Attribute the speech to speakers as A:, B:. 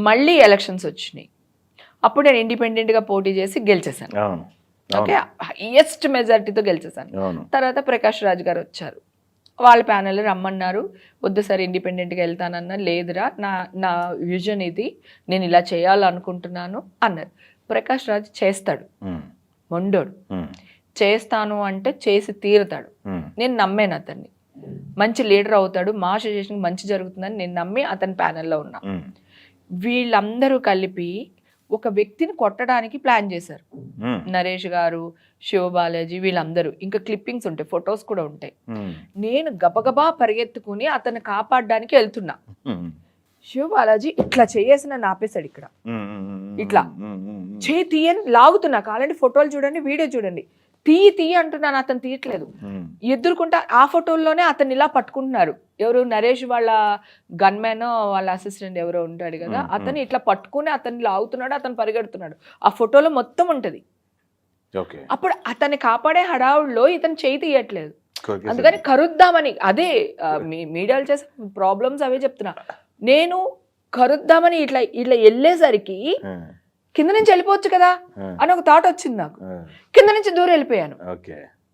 A: మళ్ళీ ఎలక్షన్స్ వచ్చినాయి. అప్పుడు నేను ఇండిపెండెంట్గా పోటీ చేసి గెలిచేశాను. ఓకే, హైయెస్ట్ మెజారిటీతో గెలిచేశాను. తర్వాత ప్రకాష్ రాజ్ గారు వచ్చారు, వాళ్ళ ప్యానెల్ రమ్మన్నారు. వద్దు సార్ ఇండిపెండెంట్గా వెళ్తానన్నా, లేదురా నా విజన్ ఇది, నేను ఇలా చేయాలనుకుంటున్నాను అన్నారు. ప్రకాష్ రాజ్ చేస్తాడు, మొండోడు, చేస్తాను అంటే చేసి తీరుతాడు. నేను నమ్మాను అతన్ని, మంచి లీడర్ అవుతాడు, మా సజెషన్ మంచి జరుగుతుందని నేను నమ్మి అతని ప్యానెల్లో ఉన్నా. వీళ్ళందరూ కలిపి ఒక వ్యక్తిని కొట్టడానికి ప్లాన్ చేశారు. నరేష్ గారు, శివబాలాజీ, వీళ్ళందరూ. ఇంకా క్లిప్పింగ్స్ ఉంటాయి, ఫొటోస్ కూడా ఉంటాయి. నేను గబగబా పరిగెత్తుకుని అతన్ని కాపాడడానికి వెళ్తున్నా. శివబాలాజీ ఇట్లా చేసి నన్ను ఆపేశాడు. ఇక్కడ ఇట్లా చేయి తీయని లాగుతున్నా, కాలండి ఫోటోలు చూడండి, వీడియో చూడండి, తీయి అంటున్నాను, అతను తీయట్లేదు. ఎదుర్కొంటా ఆ ఫోటోల్లోనే అతన్ని ఇలా పట్టుకుంటున్నారు. ఎవరు, నరేష్ వాళ్ళ గన్మ్యాన్, వాళ్ళ అసిస్టెంట్ ఎవరో ఉంటాడు కదా, అతను ఇట్లా పట్టుకుని అతన్ని లాగుతున్నాడు, అతను పరిగెడుతున్నాడు. ఆ ఫోటోలో మొత్తం ఉంటది. అప్పుడు అతన్ని కాపాడే హడావుల్లో ఇతను చేయి తీయట్లేదు. అందుకని కరుద్దామని, అదే మీడియాలు చేసే ప్రాబ్లమ్స్ అవే చెప్తున్నా. నేను కరుద్దామని ఇట్లా వెళ్ళేసరికి కింద నుంచి వెళ్ళిపోవచ్చు కదా అని ఒక థాట్ వచ్చింది నాకు. కింద నుంచి దూరం వెళ్ళిపోయాను.